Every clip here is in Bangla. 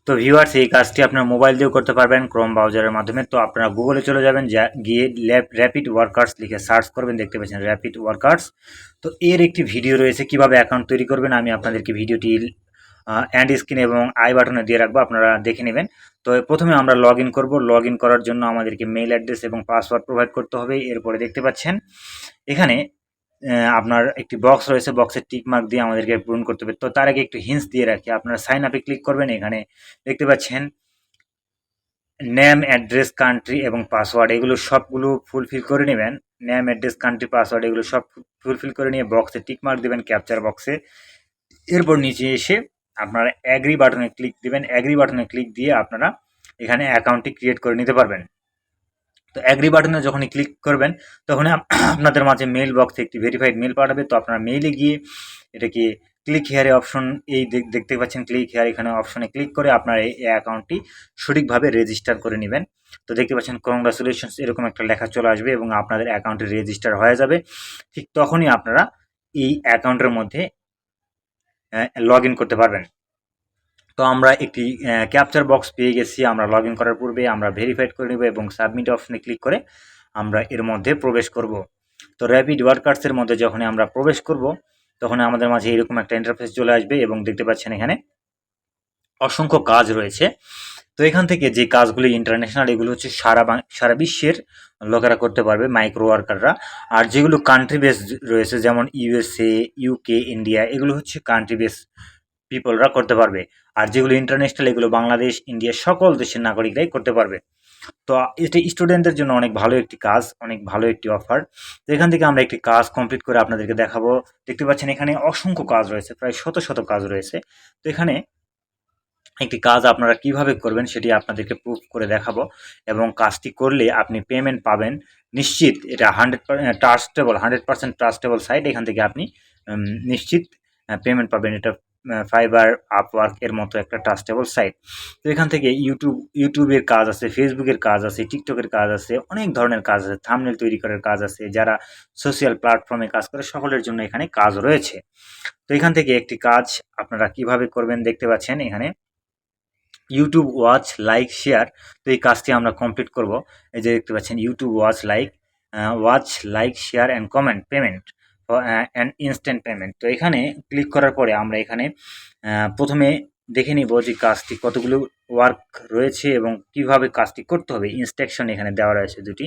তো ভিউয়ার্স, এই কাজটি আপনার মোবাইল দিয়েও করতে পারবেন ক্রোম ব্রাউজারের মাধ্যমে। তো আপনারা গুগলে চলে যাবেন, গিয়ে র্যাপিড ওয়ার্কার্স লিখে সার্চ করবেন, দেখতে পাচ্ছেন র্যাপিড ওয়ার্কার্স। তো এর একটি ভিডিও রয়েছে কিভাবে অ্যাকাউন্ট তৈরি করবেন, আমি আপনাদেরকে ভিডিওটি এন্ড স্ক্রিন এবং আই বাটনে দিয়ে রাখবো, আপনারা দেখে নেবেন। তো প্রথমে আমরা লগ ইন করবো। লগ ইন করার জন্য আমাদেরকে মেইল অ্যাড্রেস এবং পাসওয়ার্ড প্রোভাইড করতে হবে। এরপরে দেখতে পাচ্ছেন এখানে আপনার একটি বক্স রয়েছে, বক্সের টিক মার্ক দিয়ে আমাদেরকে পূরণ করতে হবে। তো তার আগে একটু হিন্টস দিয়ে রাখি, আপনারা সাইন আপে ক্লিক করবেন। এখানে দেখতে পাচ্ছেন নেম, অ্যাড্রেস, কান্ট্রি এবং পাসওয়ার্ড, এগুলো সবগুলো ফুলফিল করে নেবেন। নেম, অ্যাড্রেস, কান্ট্রি, পাসওয়ার্ড এগুলো সব ফুলফিল করে নিয়ে বক্সে টিক মার্ক দেবেন, ক্যাপচার বক্সে। এরপর নিচে এসে আপনারা অ্যাগ্রি বাটনে ক্লিক দিবেন। অ্যাগ্রি বাটনে ক্লিক দিয়ে আপনারা এখানে অ্যাকাউন্টটি ক্রিয়েট করে নিতে পারবেন। তো অ্যাগ্রি বাটনে যখনই ক্লিক করবেন তখন আপনাদের মাঝে মেইল বক্সে একটি ভেরিফাইড মেইল পাঠাবে। তো আপনারা মেইলে গিয়ে এটাকে ক্লিক হেয়ারে অপশন, এই দেখতে পাচ্ছেন ক্লিক হেয়ার, এখানে অপশনে ক্লিক করে আপনারা এই অ্যাকাউন্টটি সঠিকভাবে রেজিস্টার করে নেবেন। তো দেখতে পাচ্ছেন কংগ্রাচুলেশনস এরকম একটা লেখা চলে আসবে এবং আপনাদের অ্যাকাউন্টে রেজিস্টার হয়ে যাবে। ঠিক তখনই আপনারা এই অ্যাকাউন্টের মধ্যে লগ ইন করতে পারবেন। তো আমরা একটি ক্যাপচার বক্স পেয়ে গেছি। আমরা লগ ইন করার পূর্বে আমরা ভেরিফাইড করে নেব এবং সাবমিট অপশনে ক্লিক করে আমরা এর মধ্যে প্রবেশ করব। তো র্যাপিড ওয়ার্কার্সের মধ্যে যখন আমরা প্রবেশ করব তখন আমাদের মাঝে এরকম একটা ইন্টারফেস চলে আসবে এবং দেখতে পাচ্ছেন এখানে অসংখ্য কাজ রয়েছে। তো এখান থেকে যে কাজগুলি ইন্টারন্যাশনাল, এগুলো হচ্ছে সারা বিশ্বের লোকেরা করতে পারবে, মাইক্রো ওয়ার্কাররা। আর যেগুলো কান্ট্রি বেস রয়েছে যেমন ইউএসএ, ইউকে, ইন্ডিয়া, এগুলো হচ্ছে কান্ট্রি বেস পিপলরা করতে পারবে। আর যেগুলো ইন্টারন্যাশনাল এগুলো বাংলাদেশ, ইন্ডিয়া সকল দেশের নাগরিকরাই করতে পারবে। তো এটা স্টুডেন্টদের জন্য অনেক ভালো একটি কাজ, অনেক ভালো একটি অফার। তো এখান থেকে আমরা একটি কাজ কমপ্লিট করে আপনাদেরকে দেখাবো। দেখতে পাচ্ছেন এখানে অসংখ্য কাজ রয়েছে, প্রায় শত শত কাজ রয়েছে। তো এখানে একটি কাজ আপনারা কিভাবে করবেন সেটি আপনাদেরকে প্রুফ করে দেখাবো এবং কাজটি করলে আপনি পেমেন্ট পাবেন নিশ্চিত। এটা 100% ট্রাস্টেবল সাইট। এখান থেকে আপনি নিশ্চিত পেমেন্ট পাবেন। এটা ফাইবার, আপওয়ার্ক এর মতো একটা ট্রাস্টেবল সাইট। তো এখান থেকে ইউটিউবের কাজ আছে, ফেসবুকের কাজ আছে, টিকটকের কাজ আছে, অনেক ধরনের কাজ আছে, থাম্বনেল তৈরি করার কাজ আছে। যারা সোশ্যাল প্ল্যাটফর্মে কাজ করে সকলের জন্য এখানে কাজ রয়েছে। তো এখান থেকে একটি কাজ আপনারা কিভাবে করবেন দেখতে পাচ্ছেন এখানে ইউটিউব ওয়াচ, লাইক, শেয়ার। তো এই কাজটি আমরা কমপ্লিট করব। এই যে দেখতে পাচ্ছেন YouTube watch, like, share and comment payment and instant payment. তো এখানে ক্লিক করার পরে আমরা এখানে প্রথমে দেখে নিব যে কাজটি কতগুলো ওয়ার্ক রয়েছে এবং কিভাবে কাজটি করতে হবে। ইনস্ট্রাকশন এখানে দেওয়া রয়েছে দুটি।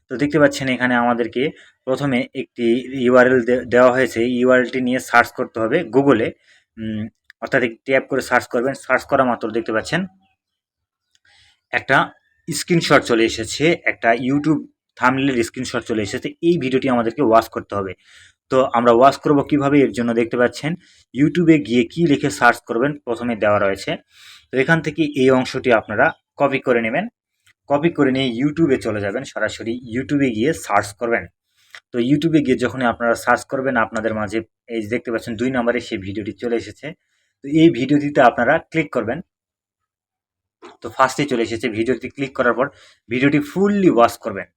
তো দেখতে পাচ্ছেন এখানে আমাদেরকে প্রথমে একটি ইউআরএল দেওয়া হয়েছে। ইউআরএলটি নিয়ে সার্চ করতে হবে গুগলে, অর্থাৎ ট্যাপ করে সার্চ করবেন। সার্চ করা মাত্র দেখতে পাচ্ছেন একটা স্ক্রিনশট চলে এসেছে, একটা ইউটিউব থাম্বনেলের স্ক্রিনশট চলে এসেছে। এই ভিডিওটি আমাদেরকে ওয়াচ করতে হবে। তো আমরা ওয়াচ করব কিভাবে, এর জন্য দেখতে পাচ্ছেন ইউটিউবে গিয়ে কি লিখে সার্চ করবেন প্রথমে দেওয়া রয়েছে। তো এখান থেকে এই অংশটি আপনারা কপি করে নেবেন। কপি করে নিয়ে ইউটিউবে চলে যাবেন, সরাসরি ইউটিউবে গিয়ে সার্চ করবেন। তো ইউটিউবে গিয়ে যখনই আপনারা সার্চ করবেন আপনাদের মাঝে এই দেখতে পাচ্ছেন 2 নম্বরে সেই ভিডিওটি চলে এসেছে। তো এই ভিডিওটিতে আপনারা ক্লিক করবেন। তো ফার্স্টে চলে এসেছে, ভিডিওটি ক্লিক করার পর ভিডিওটি ফুললি ওয়াচ করবেন।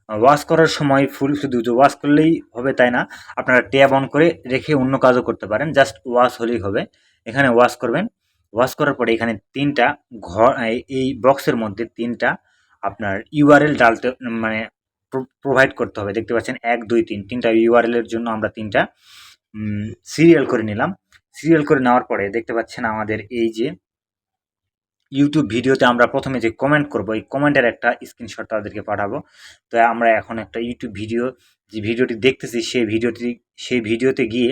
ওয়াচ করার সময় শুধু যে ওয়াচ করলেই হবে তাই না, আপনারা ট্যাব অন করে রেখে অন্য কাজও করতে পারেন, জাস্ট ওয়াচ হলেই হবে। এখানে ওয়াচ করবেন। ওয়াচ করার পরে এখানে 3টা ঘর, এই বক্সের মধ্যে 3টা আপনার ইউআরএল ডালতে মানে প্রোভাইড করতে হবে। দেখতে পাচ্ছেন 1, 2, 3 3টা ইউআরএল এর জন্য আমরা 3টা সিরিয়াল করে নিলাম। সিরিয়াল করে নেওয়ার পরে দেখতে পাচ্ছেন আমাদের এই যে ইউটিউব ভিডিওতে আমরা প্রথমে যে কমেন্ট করব, এই কমেন্টের একটা স্ক্রিনশট তাদেরকে পাঠাবো। তো আমরা এখন একটা ইউটিউব ভিডিও, যে ভিডিওটি দেখতেছি সেই ভিডিওতে গিয়ে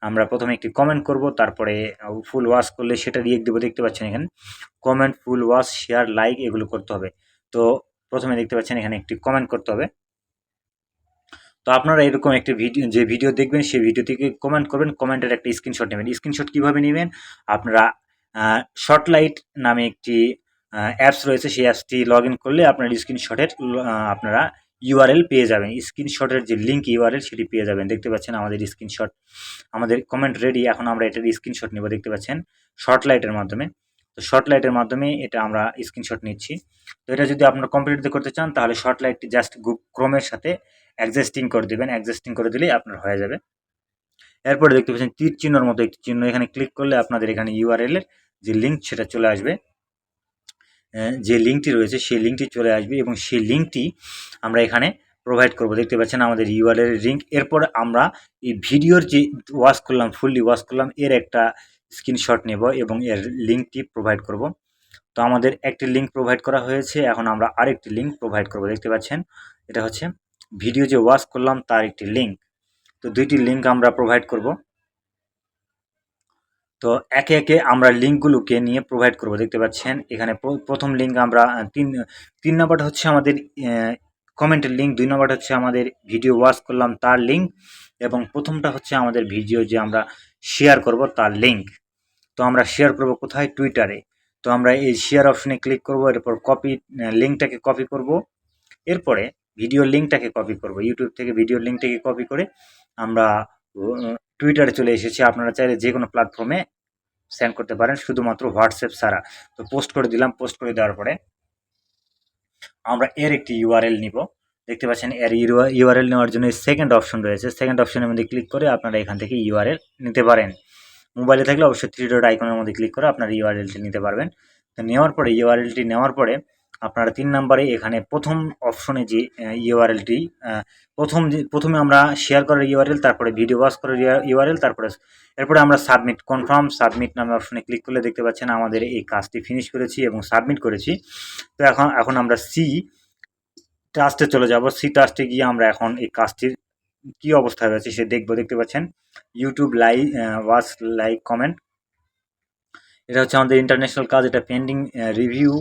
আমরা প্রথমে একটি কমেন্ট করব, তারপরে ফুল ওয়াচ করলে সেটা রিয়েক্ট দেবো। দেখতে পাচ্ছেন এখানে comment, full watch, share, like এগুলো করতে হবে। তো প্রথমে দেখতে পাচ্ছেন এখানে একটি কমেন্ট করতে হবে। তো আপনারা এরকম একটি ভিডিও দেখবেন সেই ভিডিও থেকে কমেন্ট করবেন, কমেন্টের একটা স্ক্রিনশট নেবেন। স্ক্রিনশট কীভাবে নেবেন, আপনারা শর্টলাইট নামে একটি অ্যাপস রয়েছে, সেই অ্যাপসটি লগ ইন করলে আপনার স্ক্রিনশটের আপনারা ইউআরএল পেয়ে যাবেন। স্ক্রিনশটের যে লিঙ্ক ইউআরএল সেটি পেয়ে যাবেন। দেখতে পাচ্ছেন আমাদের স্ক্রিনশট, আমাদের কমেন্ট রেডি। এখন আমরা এটার স্ক্রিনশট নেব। দেখতে পাচ্ছেন শর্টলাইটের মাধ্যমে। তো শর্টলাইটের মাধ্যমে এটা আমরা স্ক্রিনশট নিচ্ছি। তো এটা যদি আপনারা কম্পিউটারে করতে চান তাহলে শর্টলাইটটি জাস্ট ক্রোমের সাথে অ্যাডজাস্টিং করে দেবেন। অ্যাডজাস্টিং করে দিলেই আপনার হয়ে যাবে। এরপরে দেখতে পাচ্ছেন তীর চিহ্নর মতো একটি চিহ্ন, এখানে ক্লিক করলে আপনাদের এখানে ইউআরএল এর যে লিঙ্ক সেটা চলে আসবে। যে লিঙ্কটি রয়েছে সেই লিঙ্কটি চলে আসবে এবং সেই লিঙ্কটি আমরা এখানে প্রোভাইড করব। দেখতে পাচ্ছেন আমাদের ইউআরএল এর লিঙ্ক। এরপর আমরা এই ভিডিওর যে ওয়াচ করলাম, ফুললি ওয়াচ করলাম, এর একটা স্ক্রিনশট নেব এবং এর লিঙ্কটি প্রোভাইড করব। তো আমাদের একটি লিঙ্ক প্রোভাইড করা হয়েছে, এখন আমরা আরেকটি লিঙ্ক প্রোভাইড করব। দেখতে পাচ্ছেন এটা হচ্ছে ভিডিও যে ওয়াচ করলাম তার একটি লিঙ্ক। তো দুইটি লিঙ্ক আমরা প্রোভাইড করব। তো একে একে আমরা লিঙ্কগুলোকে নিয়ে প্রোভাইড করব। দেখতে পাচ্ছেন এখানে প্রথম লিঙ্ক আমরা তিন নাম্বারটা হচ্ছে আমাদের কমেন্টের লিঙ্ক, 2 নাম্বারটা হচ্ছে আমাদের ভিডিও ওয়াচ করলাম তার লিঙ্ক এবং প্রথমটা হচ্ছে আমাদের ভিডিও যে আমরা শেয়ার করব তার লিঙ্ক। তো আমরা শেয়ার করব কোথায়? টুইটারে। তো আমরা এই শেয়ার অপশনে ক্লিক করব, এরপর কপি লিঙ্কটাকে কপি করব, এরপরে ভিডিও লিঙ্কটাকে কপি করব। ইউটিউব থেকে ভিডিও লিঙ্কটাকে কপি করে আমরা টুইটারে চলে এসেছি। আপনারা চাইলে যে কোনো প্ল্যাটফর্মে সেন্ড করতে পারেন, শুধুমাত্র হোয়াটসঅ্যাপ ছাড়া। তো পোস্ট করে দিলাম। পোস্ট করে দেওয়ার পরে আমরা এর একটি ইউআরএল নিব। দেখতে পাচ্ছেন এর ইউআরএল নেওয়ার জন্য সেকেন্ড অপশন রয়েছে। সেকেন্ড অপশনের মধ্যে ক্লিক করে আপনারা এখান থেকে ইউআরএল নিতে পারেন। মোবাইলে থাকলে অবশ্যই 3 ডট আইকনের মধ্যে ক্লিক করে আপনারা ইউআরএলটি নিতে পারবেন। তো নেওয়ার পরে ইউআরএলটি নেওয়ার পরে আপনারা 3 নাম্বারে এখানে প্রথম অপশনে যে ইউআরএলটি প্রথমে আমরা শেয়ার করার ইউআরএল, তারপরে ভিডিও ওয়াচ করার ইউআরএল, এরপরে আমরা কনফার্ম সাবমিট নামে অপশনে ক্লিক করলে দেখতে পাচ্ছেন আমাদের এই কাজটি ফিনিশ করেছি এবং সাবমিট করেছি। তো এখন আমরা সি টাস্টে চলে যাব। সি টাস্টে গিয়ে আমরা এখন এই কাজটির কি অবস্থায় রয়েছে সে দেখব। দেখতে পাচ্ছেন ইউটিউব ওয়াচ লাইক কমেন্ট, এটা হচ্ছে আমাদের ইন্টারন্যাশনাল কাজ, এটা পেন্ডিং রিভিউ